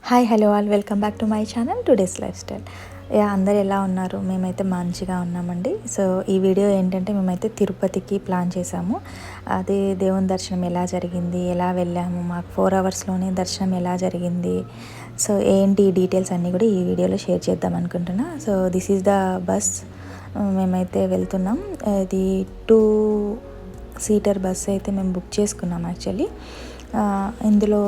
Hi hello all welcome back to my channel today's life style. అందరు ఎలా ఉన్నారు? మేమైతే మంచిగా ఉన్నామండి. సో ఈ వీడియో ఏంటంటే మేమైతే తిరుపతికి ప్లాన్ చేసాము. అది దేవుని దర్శనం ఎలా జరిగింది, ఎలా వెళ్ళాము, మాకు 4 అవర్స్లోనే దర్శనం ఎలా జరిగింది, సో ఏంటి డీటెయిల్స్ అన్నీ కూడా ఈ వీడియోలో షేర్ చేద్దాం అనుకుంటున్నా. So this is the bus. మేమైతే వెళ్తున్నాం. ఇది 2 సీటర్ బస్ అయితే మేము బుక్ చేసుకున్నాం యాక్చువల్లీ. ఇందులో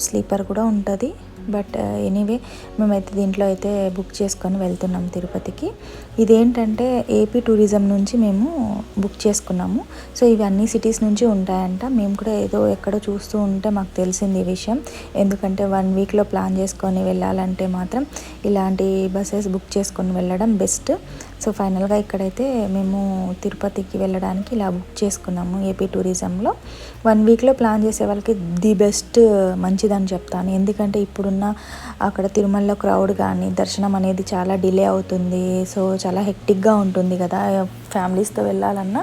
స్లీపర్ కూడా ఉంటుంది. బట్ ఎనీవే మేమైతే దీంట్లో అయితే బుక్ చేసుకొని వెళ్తున్నాం తిరుపతికి. ఇదేంటంటే ఏపీ టూరిజం నుంచి మేము బుక్ చేసుకున్నాము. సో ఇవి అన్ని సిటీస్ నుంచి ఉంటాయంట. మేము కూడా ఏదో ఎక్కడో చూస్తూ ఉంటే మాకు తెలిసింది ఈ విషయం. ఎందుకంటే 1 వీక్లో ప్లాన్ చేసుకొని వెళ్ళాలంటే మాత్రం ఇలాంటి బస్సెస్ బుక్ చేసుకొని వెళ్ళడం బెస్ట్. సో ఫైనల్గా ఇక్కడైతే మేము తిరుపతికి వెళ్ళడానికి ఇలా బుక్ చేసుకున్నాము ఏపీ టూరిజంలో. 1 వీక్లో ప్లాన్ చేసే వాళ్ళకి ది బెస్ట్, మంచిదని చెప్తాను. ఎందుకంటే ఇప్పుడున్న అక్కడ తిరుమలలో క్రౌడ్ కానీ దర్శనం అనేది చాలా డిలే అవుతుంది. సో చాలా హెక్టిక్గా ఉంటుంది కదా, ఫ్యామిలీస్తో వెళ్ళాలన్నా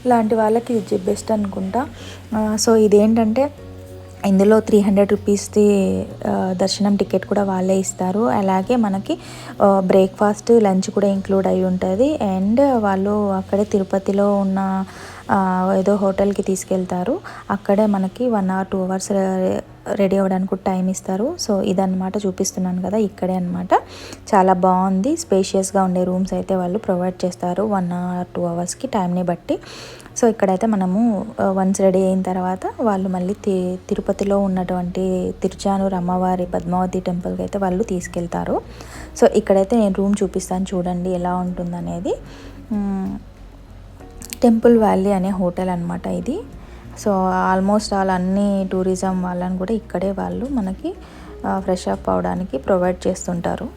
ఇలాంటి వాళ్ళకి ఇది బెస్ట్ అనుకుంటా. సో ఇదేంటంటే ఇందులో 300 రూపీస్ది దర్శనం టికెట్ కూడా వాళ్ళే ఇస్తారు. అలాగే మనకి బ్రేక్ఫాస్ట్, లంచ్ కూడా ఇంక్లూడ్ అయి ఉంటుంది. అండ్ వాళ్ళు అక్కడే తిరుపతిలో ఉన్న ఏదో హోటల్కి తీసుకెళ్తారు. అక్కడే మనకి 1 or 2 అవర్స్ రెడీ అవ్వడానికి కూడా టైం ఇస్తారు. సో ఇదన్నమాట చూపిస్తున్నాను కదా, ఇక్కడే అనమాట. చాలా బాగుంది. స్పేషియస్గా ఉండే రూమ్స్ అయితే వాళ్ళు ప్రొవైడ్ చేస్తారు 1 or 2 అవర్స్కి టైంని బట్టి. సో ఇక్కడైతే మనము వన్స్ రెడీ అయిన తర్వాత వాళ్ళు మళ్ళీ తిరుపతిలో ఉన్నటువంటి తిరుచానూరు అమ్మవారి పద్మావతి టెంపుల్కి అయితే వాళ్ళు తీసుకెళ్తారు. సో ఇక్కడైతే నేను రూమ్ చూపిస్తాను, చూడండి ఎలా ఉంటుందనేది. టెంపుల్ వ్యాలీ అనే హోటల్ అనమాట ఇది. సో ఆల్మోస్ట్ అన్ని టూరిజం వాళ్ళని కూడా ఇక్కడే వాళ్ళు మనకి ఫ్రెష్ అప్ అవడానికి ప్రొవైడ్ చేస్తుంటారు.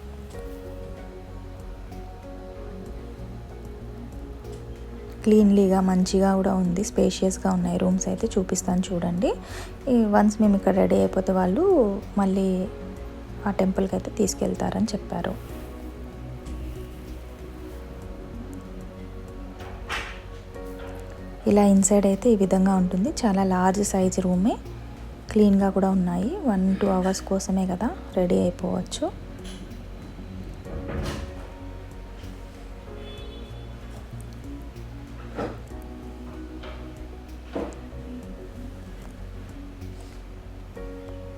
క్లీన్లీగా మంచిగా కూడా ఉంది. స్పేషియస్గా ఉన్నాయి రూమ్స్ అయితే. చూపిస్తాను చూడండి. వన్స్ మేము ఇక్కడ రెడీ అయిపోతే వాళ్ళు మళ్ళీ ఆ టెంపుల్కి అయితే తీసుకెళ్తారని చెప్పారు. ఇలా ఇన్సైడ్ అయితే ఈ విధంగా ఉంటుంది. చాలా లార్జ్ సైజ్ రూమే, క్లీన్గా కూడా ఉన్నాయి. 1-2 అవర్స్ కోసమే కదా, రెడీ అయిపోవచ్చు.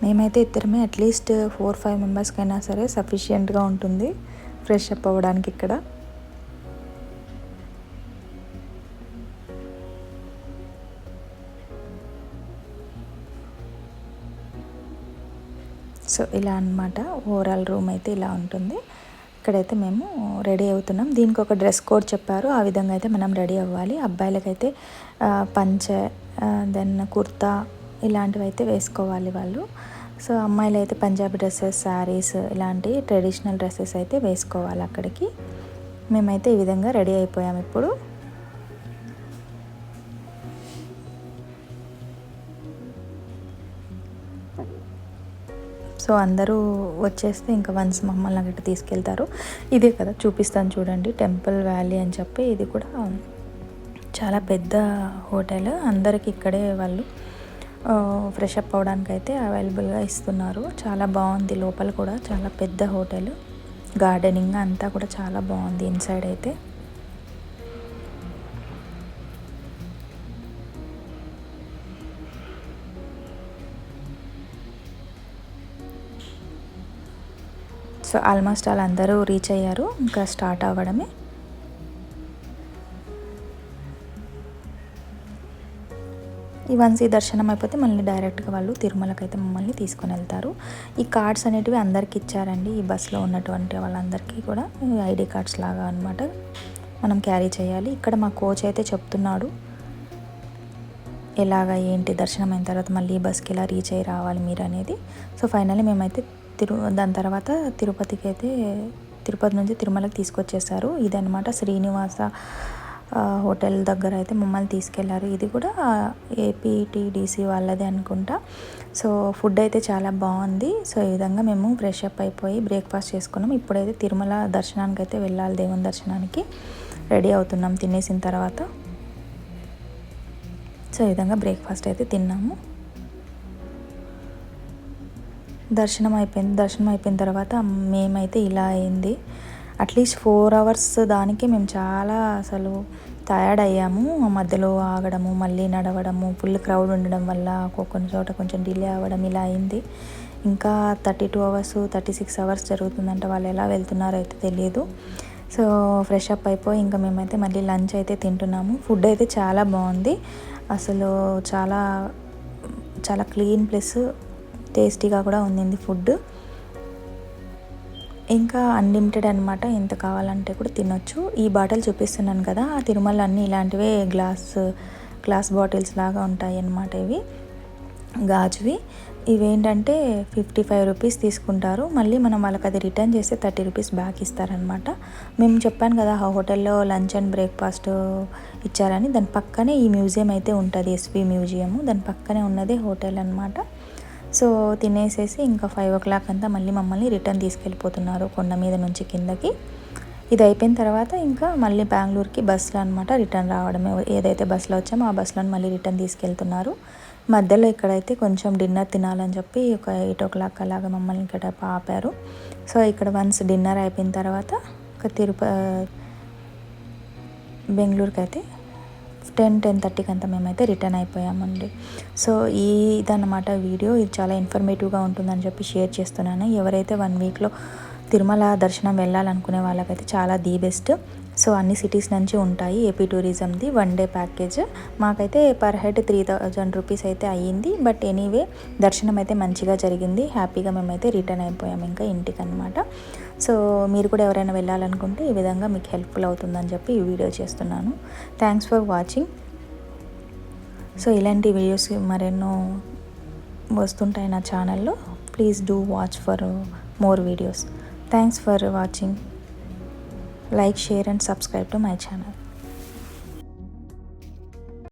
మేమైతే ఇద్దరమే, అట్లీస్ట్ 4-5 మెంబర్స్కైనా సరే సఫిషియెంట్గా ఉంటుంది ఫ్రెష్ అప్ అవ్వడానికి ఇక్కడ. సో ఇలా అన్నమాట ఓవరాల్ రూమ్ అయితే ఇలా ఉంటుంది. ఇక్కడైతే మేము రెడీ అవుతున్నాం. దీనికి ఒక డ్రెస్ కోడ్ చెప్పారు, ఆ విధంగా అయితే మనం రెడీ అవ్వాలి. అబ్బాయిలకైతే పంచె, దెన్ కుర్తా ఇలాంటివి అయితే వేసుకోవాలి వాళ్ళు. సో అమ్మాయిలు అయితే పంజాబీ డ్రెస్సెస్, శారీస్ ఇలాంటి ట్రెడిషనల్ డ్రెస్సెస్ అయితే వేసుకోవాలి అక్కడికి. మేమైతే ఈ విధంగా రెడీ అయిపోయాం ఇప్పుడు. సో అందరూ వచ్చేస్తే ఇంకా వన్స్ మమ్మల్ని అక్కడికి తీసుకెళ్తారు. ఇదే కదా చూపిస్తాను చూడండి, టెంపుల్ వ్యాలీ అని చెప్పి. ఇది కూడా చాలా పెద్ద హోటల్. అందరికి ఇక్కడే వాళ్ళు ఫ్రెష్ అప్ అవ్వడానికి అయితే అవైలబుల్గా ఇస్తున్నారు. చాలా బాగుంది. లోపల కూడా చాలా పెద్ద హోటల్, గార్డెనింగ్ అంతా కూడా చాలా బాగుంది ఇన్సైడ్ అయితే. సో ఆల్మోస్ట్ వాళ్ళందరూ రీచ్ అయ్యారు, ఇంకా స్టార్ట్ అవ్వడమే. ఈ వన్స్ ఈ దర్శనం అయిపోతే మళ్ళీ డైరెక్ట్గా వాళ్ళు తిరుమలకి అయితే మమ్మల్ని తీసుకొని వెళ్తారు. ఈ కార్డ్స్ అనేటివి అందరికి ఇచ్చారండి. ఈ బస్సులో ఉన్నటువంటి వాళ్ళందరికీ కూడా ఐడి కార్డ్స్ లాగా అనమాట, మనం క్యారీ చేయాలి. ఇక్కడ మా కోచ్ అయితే చెప్తున్నాడు ఎలాగ ఏంటి, దర్శనం అయిన తర్వాత మళ్ళీ ఈ బస్కి ఎలా రీచ్ అయ్యి రావాలి మీరు అనేది. సో ఫైనల్లీ మేమైతే దాని తర్వాత తిరుపతికి అయితే, తిరుపతి నుంచి తిరుమలకి తీసుకొచ్చేసారు. ఇదనమాట శ్రీనివాస హోటల్ దగ్గర అయితే మమ్మల్ని తీసుకెళ్లారు. ఇది కూడా ఏపీటీడీసీ వాళ్ళదే అనుకుంటా. సో ఫుడ్ అయితే చాలా బాగుంది. సో ఈ విధంగా మేము ఫ్రెష్ అప్ అయిపోయి బ్రేక్ఫాస్ట్ చేసుకున్నాం. ఇప్పుడైతే తిరుమల దర్శనానికి అయితే వెళ్ళాలి, దేవుని దర్శనానికి రెడీ అవుతున్నాం తినేసిన తర్వాత. సో ఈ విధంగా బ్రేక్ఫాస్ట్ అయితే తిన్నాము. దర్శనం అయిపోయిన తర్వాత మేమైతే ఇలా అయింది. అట్లీస్ట్ 4 అవర్స్ దానికి మేము చాలా అసలు టయర్డ్ అయ్యాము. మధ్యలో ఆగడము, మళ్ళీ నడవడము, ఫుల్ క్రౌడ్ ఉండడం వల్ల కొన్ని చోట కొంచెం డిలే అవ్వడం ఇలా అయింది. ఇంకా 32 అవర్స్ 36 అవర్స్ జరుగుతుందంట. వాళ్ళు ఎలా వెళ్తున్నారో అయితే తెలియదు. సో ఫ్రెష్ అప్ అయిపోయి ఇంకా మేమైతే మళ్ళీ లంచ్ అయితే తింటున్నాము. ఫుడ్ అయితే చాలా బాగుంది. అసలు చాలా చాలా క్లీన్ ప్లస్ టేస్టీగా కూడా ఉంది ఫుడ్. ఇంకా అన్లిమిటెడ్ అనమాట. ఎంత కావాలంటే కూడా తినొచ్చు. ఈ బాటిల్ చూపిస్తున్నాను కదా, ఆ తిరుమల అన్నీ ఇలాంటివే గ్లాస్ బాటిల్స్ లాగా ఉంటాయి అన్నమాట. ఇవి గాజువి. ఇవేంటంటే 55 రూపీస్ తీసుకుంటారు. మళ్ళీ మనం వాళ్ళకి అది రిటర్న్ చేస్తే 30 రూపీస్ బ్యాక్ ఇస్తారనమాట. మేము చెప్పాను కదా ఆ హోటల్లో లంచ్ అండ్ బ్రేక్ఫాస్ట్ ఇచ్చారని. దాని పక్కనే ఈ మ్యూజియం అయితే ఉంటుంది, ఎస్వి మ్యూజియం. దాని పక్కనే ఉన్నదే హోటల్ అనమాట. సో తినేసేసి ఇంకా 5 o'clock అంతా మళ్ళీ మమ్మల్ని రిటర్న్ తీసుకెళ్ళిపోతున్నారు కొండ మీద నుంచి కిందకి. ఇది అయిపోయిన తర్వాత ఇంకా మళ్ళీ బెంగళూరుకి బస్సులో అనమాట రిటర్న్ రావడమే. ఏదైతే బస్సులో వచ్చామో ఆ బస్సులో మళ్ళీ రిటర్న్ తీసుకెళ్తున్నారు. మధ్యలో ఇక్కడైతే కొంచెం డిన్నర్ తినాలని చెప్పి ఒక 8 o'clock అలాగా మమ్మల్ని ఇక్కడ ఆపారు. సో ఇక్కడ వన్స్ డిన్నర్ అయిపోయిన తర్వాత బెంగళూరుకి అయితే 10-10:30కి అంతా మేమైతే రిటర్న్ అయిపోయామండి. సో ఇదన్నమాట వీడియో. ఇది చాలా ఇన్ఫర్మేటివ్గా ఉంటుందని చెప్పి షేర్ చేస్తున్నాను. ఎవరైతే 1 వీక్లో తిరుమల దర్శనం వెళ్ళాలనుకునే వాళ్ళకైతే చాలా ది బెస్ట్. సో అన్ని సిటీస్ నుంచి ఉంటాయి. ఏపీ టూరిజంది 1 డే ప్యాకేజ్. మాకైతే పర్ హెడ్ 3000 రూపీస్ అయితే అయ్యింది. బట్ ఎనీవే దర్శనం అయితే మంచిగా జరిగింది. హ్యాపీగా మేమైతే రిటర్న్ అయిపోయాము ఇంకా ఇంటికి అనమాట. సో మీరు కూడా ఎవరైనా వెళ్ళాలనుకుంటే ఈ విధంగా మీకు హెల్ప్ఫుల్ అవుతుందని చెప్పి ఈ వీడియో చేస్తున్నాను. Thanks for watching. సో ఇలాంటి వీడియోస్ మరెన్నో వస్తుంటాయి నా ఛానల్లో. Please do watch for more videos. Thanks for watching. Like, share and subscribe to my channel.